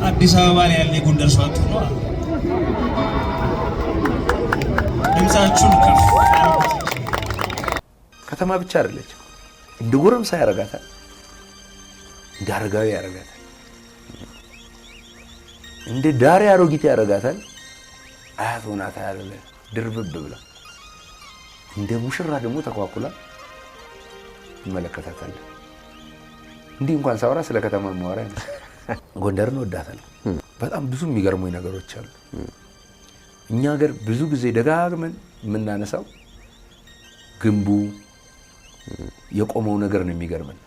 አዲስ አበባ ላይ ያለ ጎንደር ሰው አጥቶ ነው። ድምጻችሁን ከፍ ከተማ ብቻ አይደለች እንደ ጎረምሳ ያረጋታል፣ እንደ አረጋዊ ያረጋታል፣ እንደ ዳሪ አሮጊት ያረጋታል። አያት ሆናታ ያለ ድርብብ ብላ እንደ ሙሽራ ደግሞ ተኳኩላ ይመለከታታል። እንዲህ እንኳን ሳወራ ስለ ከተማ ማወራ ጎንደርን ወዳታለሁ። በጣም ብዙ የሚገርሙኝ ነገሮች አሉ። እኛ ሀገር ብዙ ጊዜ ደጋግመን የምናነሳው ግንቡ የቆመው ነገር ነው የሚገርመን።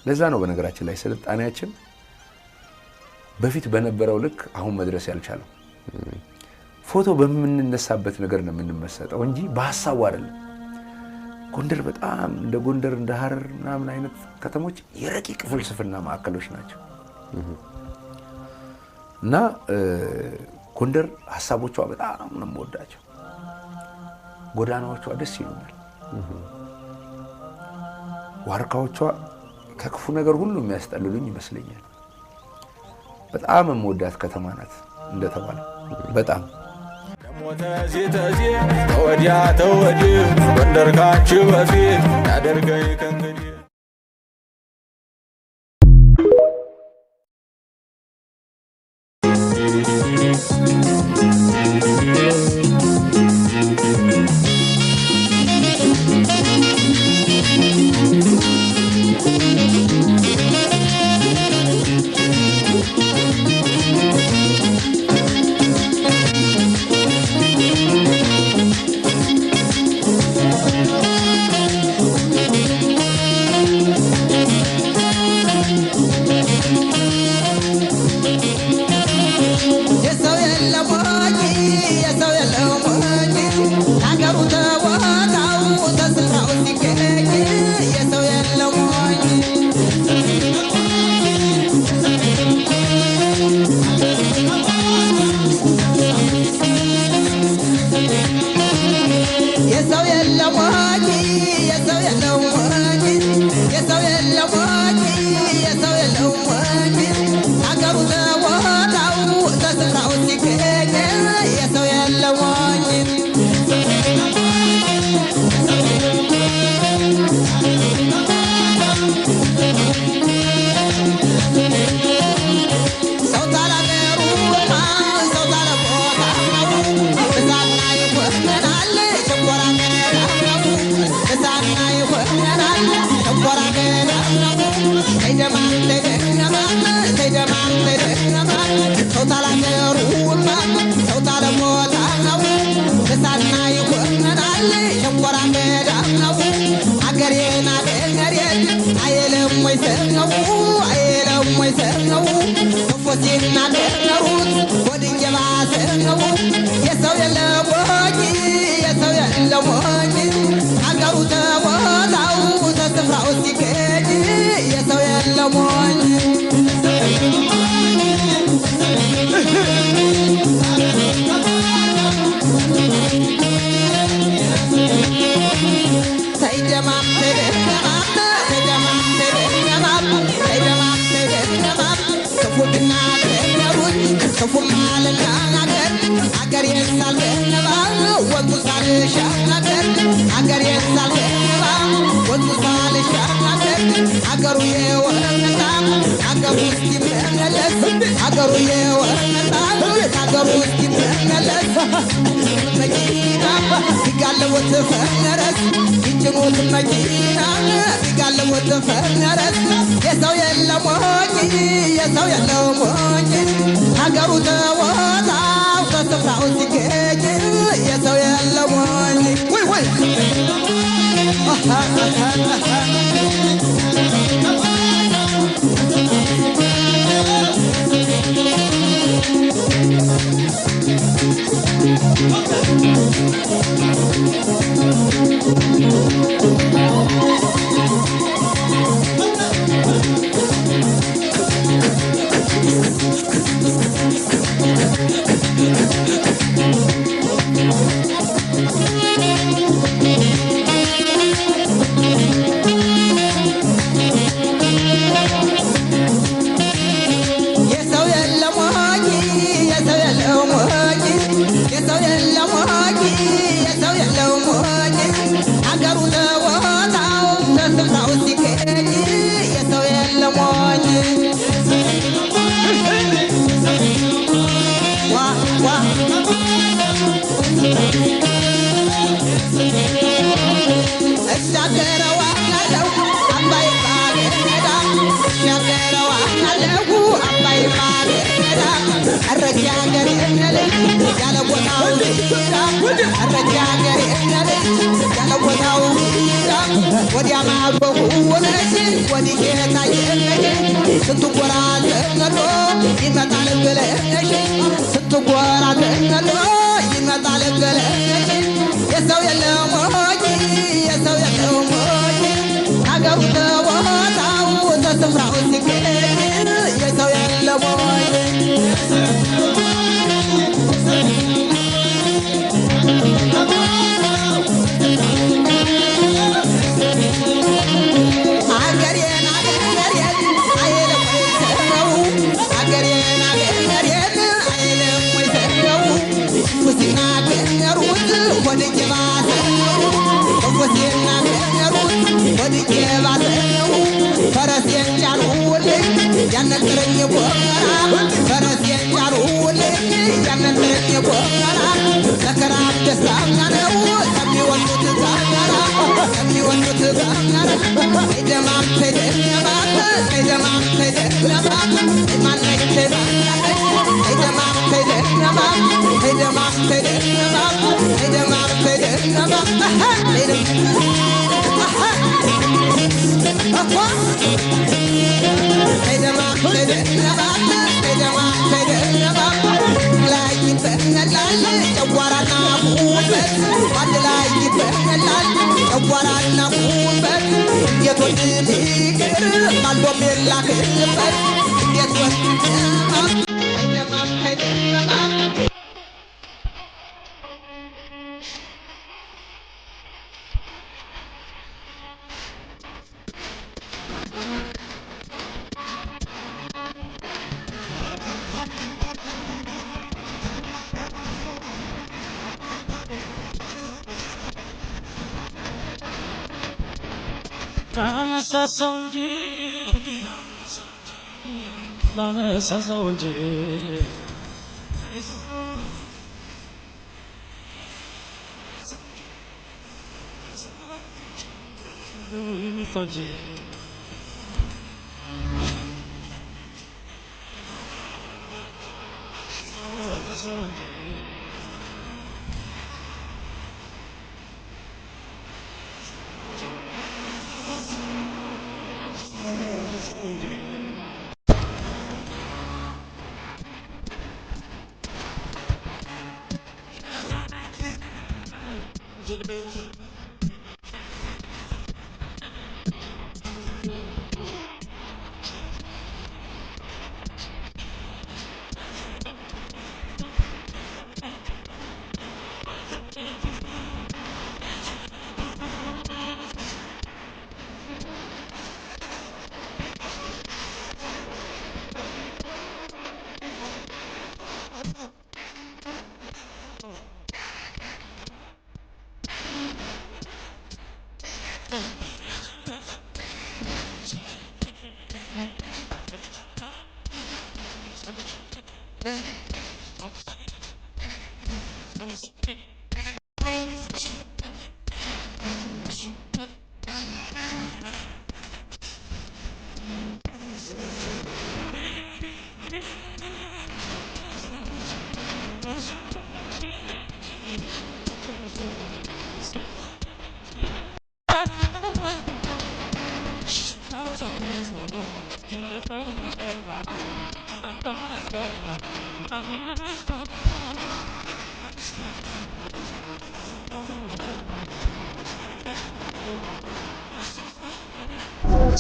ለዛ ነው በነገራችን ላይ ስልጣኔያችን በፊት በነበረው ልክ አሁን መድረስ ያልቻለው። ፎቶ በምንነሳበት ነገር ነው የምንመሰጠው እንጂ በሐሳቡ አይደለም። ጎንደር በጣም እንደ ጎንደር እንደ ሐረር ምናምን አይነት ከተሞች የረቂቅ ፍልስፍና ማዕከሎች ናቸው። እና ጎንደር ሐሳቦቿ በጣም ነው የምወዳቸው። ጎዳናዎቿ ደስ ይሉኛል። ዋርካዎቿ ከክፉ ነገር ሁሉ የሚያስጠልሉኝ ይመስለኛል። በጣም የምወዳት ከተማ ናት እንደተባለ በጣም ተወዲያ ተወዲህ ጎንደር ካንቺ በፊት ያደርገኝ ከእንግዲህ الرجع قريب على بوتاو الرجع قريب على بوتاو وديا ما بقو ونسي ودي كيتا يمجي ستقورات نلو يمتعل بلهش ستقورات نلو يمتعل بلهش يسوي اللوموجي يسوي اللوموجي عقب دواتاو تسفرع سكين يسوي اللوموجي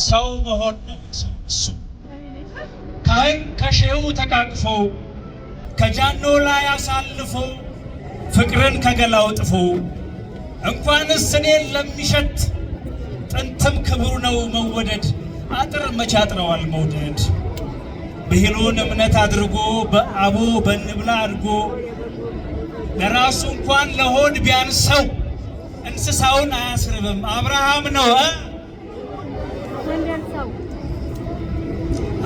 ሰው መሆን እሱ ካህን ከሼሁ ተቃቅፈው ከጃኖ ላይ አሳልፎ ፍቅርን ከገላው ጥፎ እንኳንስ እኔን ለሚሸት ጥንትም ክብሩ ነው መወደድ አጥር መቻጥረዋል መውደድ ብሂሉን እምነት አድርጎ በአቦ በንብላ አድርጎ ለራሱ እንኳን ለሆድ ቢያንሰው እንስሳውን አያስርብም አብርሃም ነው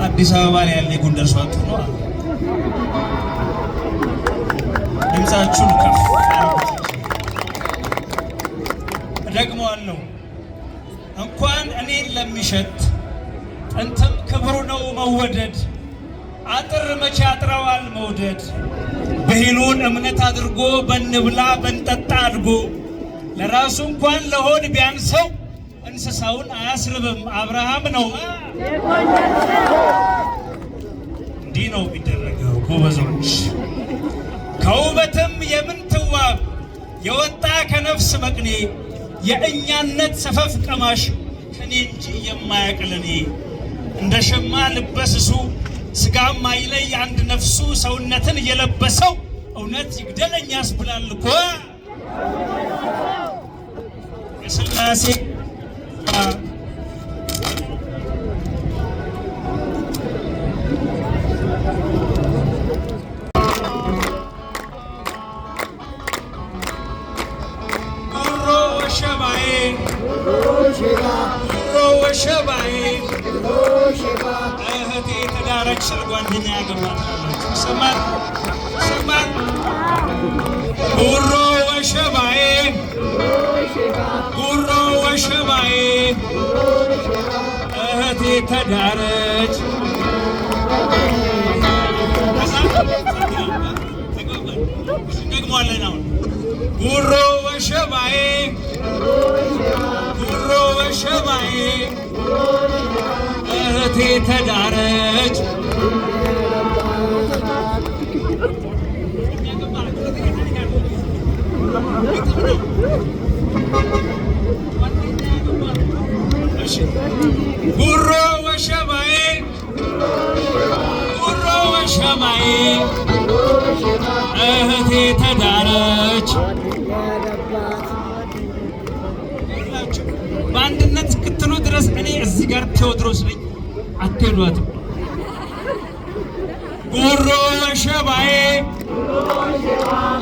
አዲስ አበባ ላይ ያለ ጎንደር ሰው አጥቶ ነው ድምጻችሁን ከፍ ደግሞአለሁ እንኳን እኔን ለሚሸት ጥንትም ክብሩ ነው መወደድ አጥር መቼ አጥረዋል መውደድ ብሂሉን እምነት አድርጎ በንብላ በንጠጣ አድጎ ለራሱ እንኳን ለሆድ ቢያንሰው እንስሳውን አያስርብም አብርሃም ነው። እንዲህ ነው የሚደረገው ጎበዞች። ከውበትም የምንትዋብ የወጣ ከነፍስ መቅኔ የእኛነት ሰፈፍ ቀማሽ ከኔ እንጂ የማያቅለኔ እንደ ሸማ ልበስሱ ስጋም አይለይ አንድ ነፍሱ ሰውነትን የለበሰው እውነት ይግደለኝ ያስብላል እኮ የሥላሴ ሸባዬ እህቴ ተዳረች ስል ጓደኛ ያገባት ሰማል ጉሮ ወሸባዬ ጉሮ ወሸባዬ እህቴ ተዳረች ደግሞአለን አሁን ጉሮ ወሸባዬ ጉሮ ወሸባዬ እህቴ ተዳረች ጉሮ ወሸባዬ ጉሮ ወሸባዬ እህቴ ተዳረች። በአንድነት እስክትሉ ድረስ እኔ እዚህ ጋር ቴዎድሮስ ነኝ፣ አትሄዷትም። ጉሮ ወሸባዬ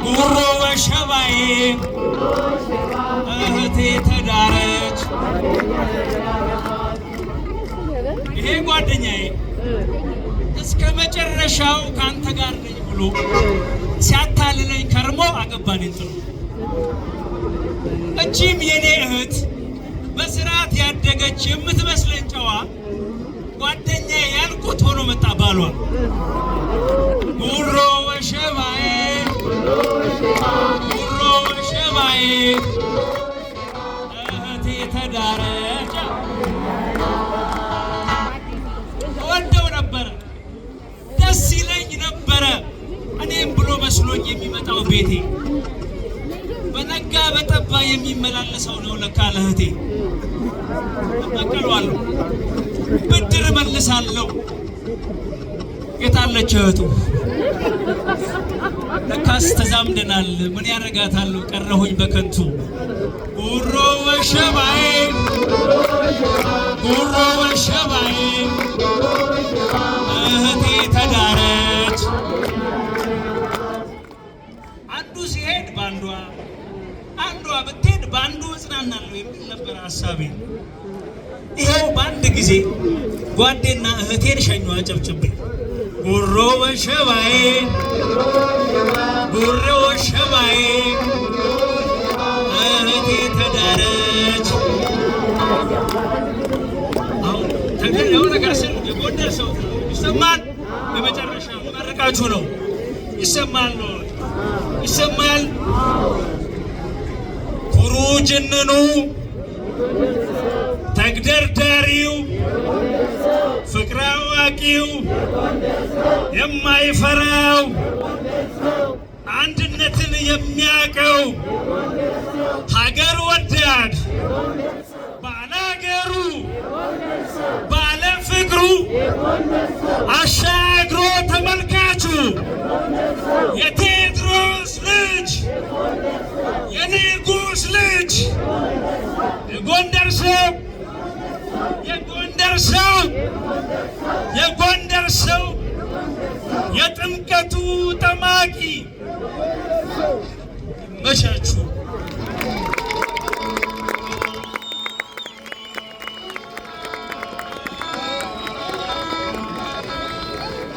ጉሮ ወሸባዬ እህቴ ተዳረች። ይሄ ጓደኛዬ እስከ መጨረሻው ከአንተ ጋር ነኝ ብሎ ሲያታልለኝ ከርሞ አገባን ጥሩ። እቺም የኔ እህት በስርዓት ያደገች የምትመስለኝ ጨዋ ጓደኛዬ ያልኩት ሆኖ መጣ ባሏ። ጉሮ ወሸባዬ ጉሮ ወሸባዬ እህቴ ተዳረች። ወደው ነበረ፣ ደስ ይለኝ ነበረ እኔም ብሎ መስሎኝ የሚመጣው ቤቴ በነጋ በጠባ የሚመላለሰው ነው ለካ ለእህቴ። እበቀለዋለሁ፣ ብድር መልሳለሁ። የታለች እህቱ? ለካስ ተዛምደናል። ምን ያረጋታለሁ ቀረሁኝ በከንቱ። ጉሮ ወሸባዬ ጉሮ ወሸባዬ እህቴ ተዳረች። አንዱ ሲሄድ ባንዷ አንዷ ብትሄድ በአንዱ እጽናናለሁ የሚል ነበር ሀሳቤ። ይኸው በአንድ ጊዜ ጓዴና እህቴን ሸኙ አጨብጭቤ። ጉሮ ወሸባዬ ጉሮ ወሸባዬ እህቴ ተዳረች። አሁን ተገኘው ነገር ስል የጎንደር ሰው ይሰማል። የመጨረሻ መረቃችሁ ነው። ይሰማል ነው ይሰማል። ኩሩ ጅንኑ ተግደርዳሪው ፍቅር አዋቂው የማይፈራው አንድነትን የሚያውቀው ሀገር ወዳድ ባላገሩ ባለ ፍቅሩ አሻግሮ ተመልካቹ የቴዎድሮስ ልጅ የንጉሥ ልጅ የጎንደር ሰው የጎንደር ሰው የጎንደር ሰው የጥምቀቱ ጠማቂ መቻችሁ